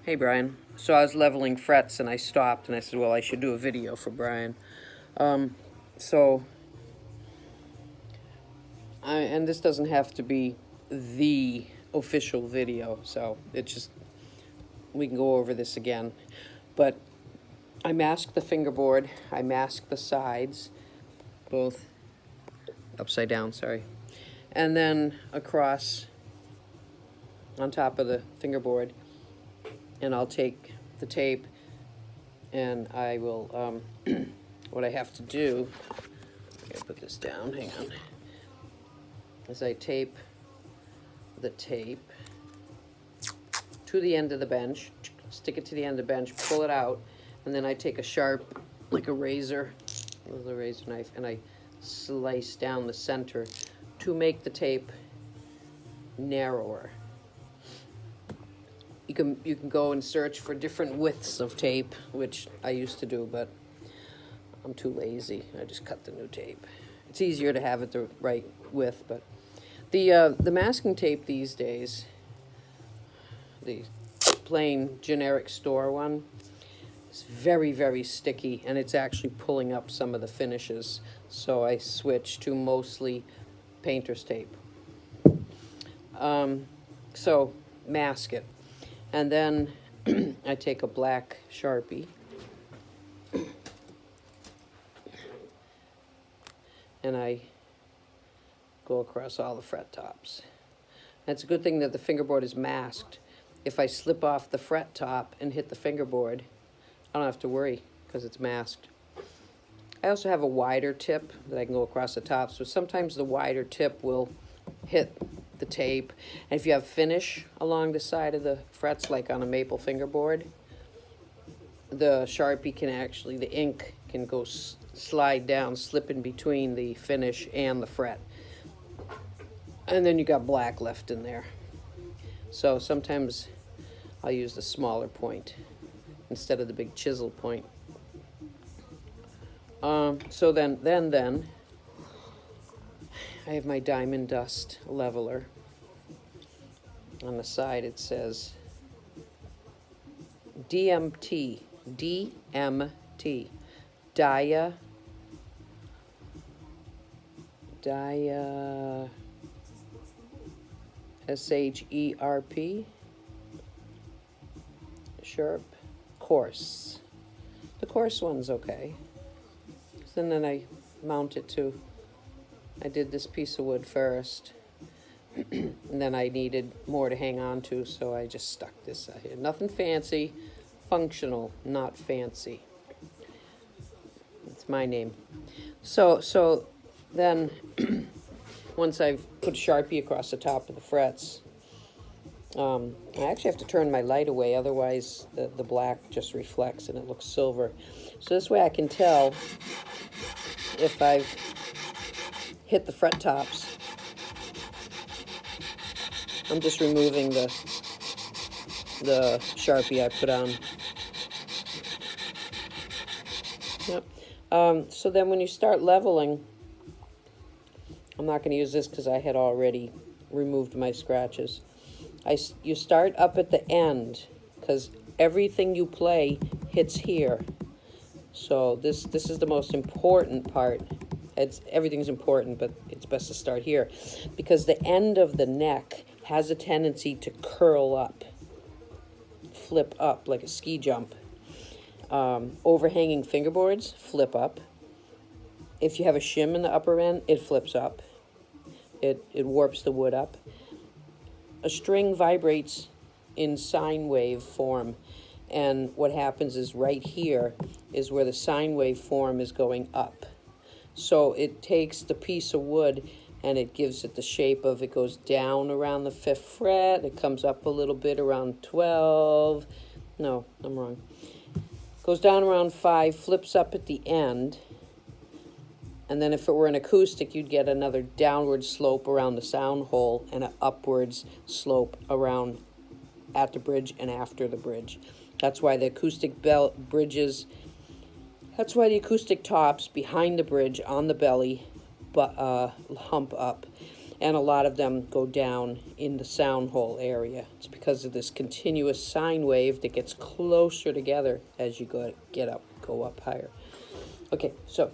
Hey Brian. So I was leveling frets and I stopped and I said, well, I should do a video for Brian. Um, so, and this doesn't have to be the official video, so we can go over this again. But I masked the fingerboard, I masked the sides, both upside down, sorry. And then across on top of the fingerboard, and I'll take the tape and I will, what I have to do, okay, put this down, hang on, is I tape the tape to the end of the bench, stick it to the end of the bench, pull it out, and then I take a sharp, like a razor, with a razor knife, and I slice down the center to make the tape narrower. You can go and search for different widths of tape, which I used to do, but I'm too lazy. I just cut the new tape. It's easier to have it the right width, but the masking tape these days, the plain generic store one, is very, very sticky, and it's actually pulling up some of the finishes. So I switched to mostly painter's tape. So mask it. And then I take a black Sharpie and I go across all the fret tops. And it's a good thing that the fingerboard is masked. If I slip off the fret top and hit the fingerboard, I don't have to worry because it's masked. I also have a wider tip that I can go across the top, so sometimes the wider tip will hit the tape. And if you have finish along the side of the frets, like on a maple fingerboard, the Sharpie can actually, the ink can go slide down, slip in between the finish and the fret. And then you got black left in there. So sometimes I'll use the smaller point instead of the big chisel point. So then I have my diamond dust leveler. On the side it says DMT, Dia SHERP, sharp, coarse. The coarse one's okay. So then I mount it to, I did this piece of wood first, and then I needed more to hang on to, so I just stuck this out here. Nothing fancy, functional, not fancy. It's my name. So then, once I've put Sharpie across the top of the frets, I actually have to turn my light away, otherwise the black just reflects and it looks silver. So this way I can tell if I've hit the fret tops. I'm just removing the Sharpie I put on. Yep. So then when you start leveling, I'm not going to use this because I had already removed my scratches. You start up at the end because everything you play hits here. So this is the most important part. Everything's important, but it's best to start here because the end of the neck has a tendency to curl up, flip up like a ski jump. Overhanging fingerboards flip up. If you have a shim in the upper end, it flips up. It warps the wood up. A string vibrates in sine wave form, and what happens is right here is where the sine wave form is going up. So it takes the piece of wood and it gives it the shape of, it goes down around the 5th fret, it comes up a little bit around 12, no, I'm wrong. Goes down around 5, flips up at the end, and then if it were an acoustic, you'd get another downward slope around the sound hole and an upwards slope around at the bridge and after the bridge. That's why the acoustic bridges, that's why the acoustic tops behind the bridge on the belly hump up. and a lot of them go down in the sound hole area. It's because of this continuous sine wave that gets closer together as you go up higher. Okay, so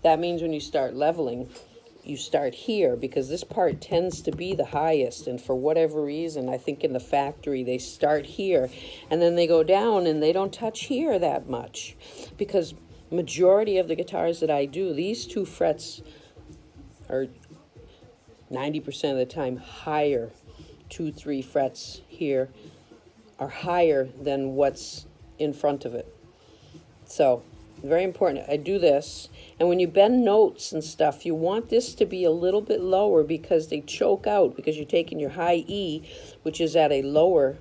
that means when you start leveling, you start here, because this part tends to be the highest, and for whatever reason, I think in the factory they start here and then they go down and they don't touch here that much, because majority of the guitars that I do, these two frets are 90% of the time higher. 2-3 frets here are higher than what's in front of it. So very important. I do this, and when you bend notes and stuff, you want this to be a little bit lower, because they choke out, because you're taking your high E, which is at a lower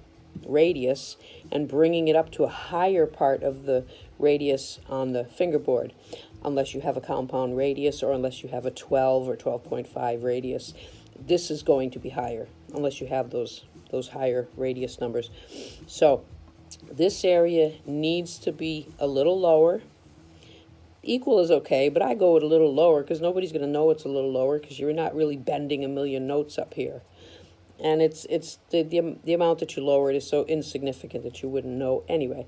radius, and bringing it up to a higher part of the radius on the fingerboard, unless you have a compound radius, or unless you have a 12 or 12.5 radius. This is going to be higher, unless you have those higher radius numbers. So this area needs to be a little lower. Equal is okay, but I go with a little lower, because nobody's going to know it's a little lower, because you're not really bending a million notes up here. And it's the amount that you lower it is so insignificant that you wouldn't know anyway.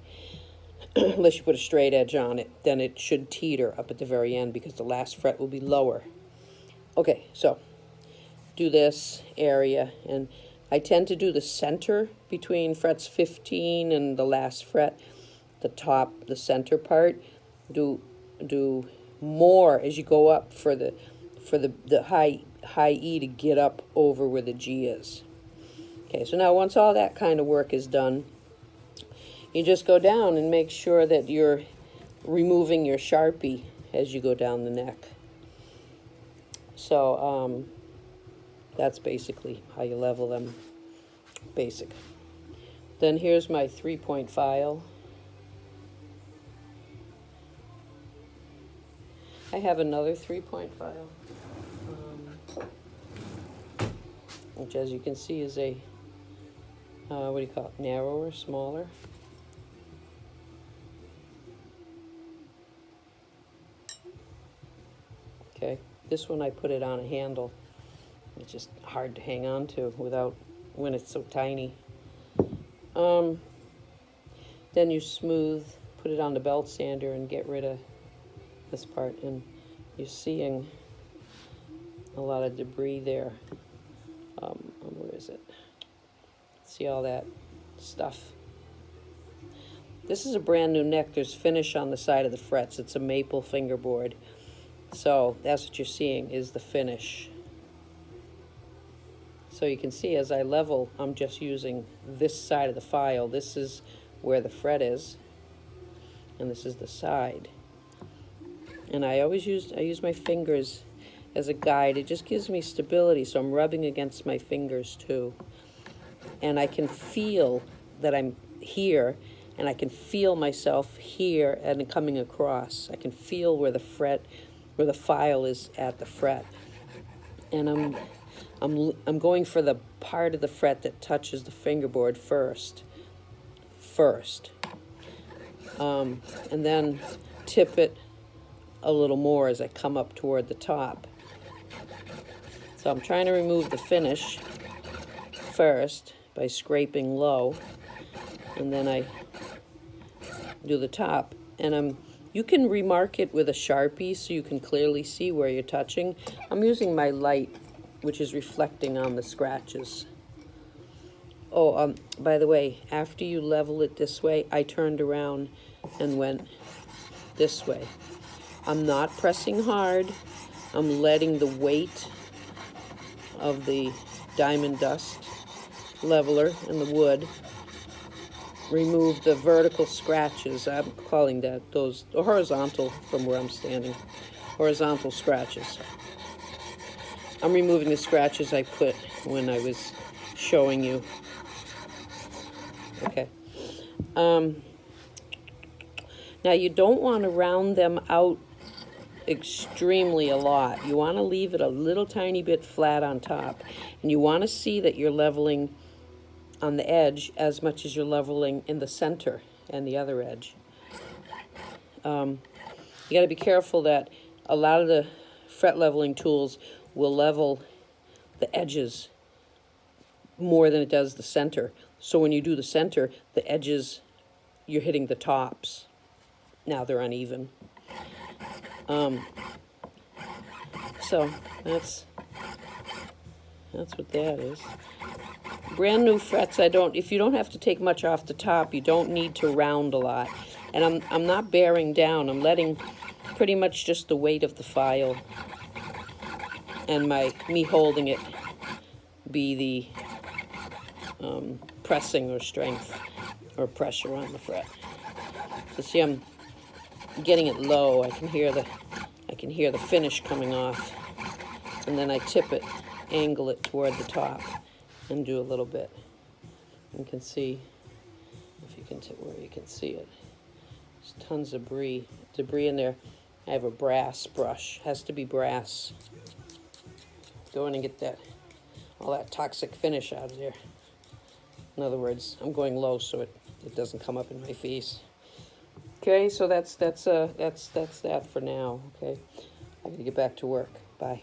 Unless you put a straight edge on it, then it should teeter up at the very end, because the last fret will be lower. Okay, so do this area, and I tend to do the center between frets 15 and the last fret, the top, the center part. Do more as you go up for the high E to get up over where the G is. Okay, so now once all that kind of work is done, you just go down and make sure that you're removing your Sharpie as you go down the neck. So that's basically how you level them. Basic. Then here's my 3-point file. I have another 3-point file, which, as you can see, is a what do you call it? Narrower, smaller. Okay, this one I put it on a handle. It's just hard to hang on to when it's so tiny. Then you smooth, put it on the belt sander, and get rid of this part, and you're seeing a lot of debris there. Where is it? See all that stuff? This is a brand new neck. There's finish on the side of the frets. It's a maple fingerboard. So that's what you're seeing, is the finish. So you can see as I level, I'm just using this side of the file. This is where the fret is, and this is the side. And I use my fingers as a guide. It just gives me stability, so I'm rubbing against my fingers too. And I can feel that I'm here, and I can feel myself here and coming across. I can feel where the file is at the fret. And I'm going for the part of the fret that touches the fingerboard first. And then tip it a little more as I come up toward the top. So I'm trying to remove the finish first by scraping low, and then I do the top. And you can remark it with a Sharpie so you can clearly see where you're touching. I'm using my light, which is reflecting on the scratches. Oh, by the way, after you level it this way, I turned around and went this way. I'm not pressing hard. I'm letting the weight of the diamond dust leveler and the wood remove the vertical scratches. I'm calling those horizontal from where I'm standing. Horizontal scratches. I'm removing the scratches I put when I was showing you. Okay. Now you don't want to round them out extremely a lot. You want to leave it a little tiny bit flat on top, and you want to see that you're leveling on the edge as much as you're leveling in the center and the other edge. You got to be careful that a lot of the fret leveling tools will level the edges more than it does the center. So when you do the center, the edges, you're hitting the tops. Now they're uneven. So that's what that is. Brand new frets, if you don't have to take much off the top, you don't need to round a lot. And I'm not bearing down. I'm letting pretty much just the weight of the file and me holding it be the pressing or strength or pressure on the fret. So see, I'm getting it low. I can hear the finish coming off, and then I tip it, angle it toward the top, and do a little bit. You can see, if you can tip where you can see it. There's tons of debris in there. I have a brass brush. Has to be brass. Go in and get all that toxic finish out of there. In other words, I'm going low so it doesn't come up in my face. Okay, so that's that for now. Okay, I gotta get back to work. Bye.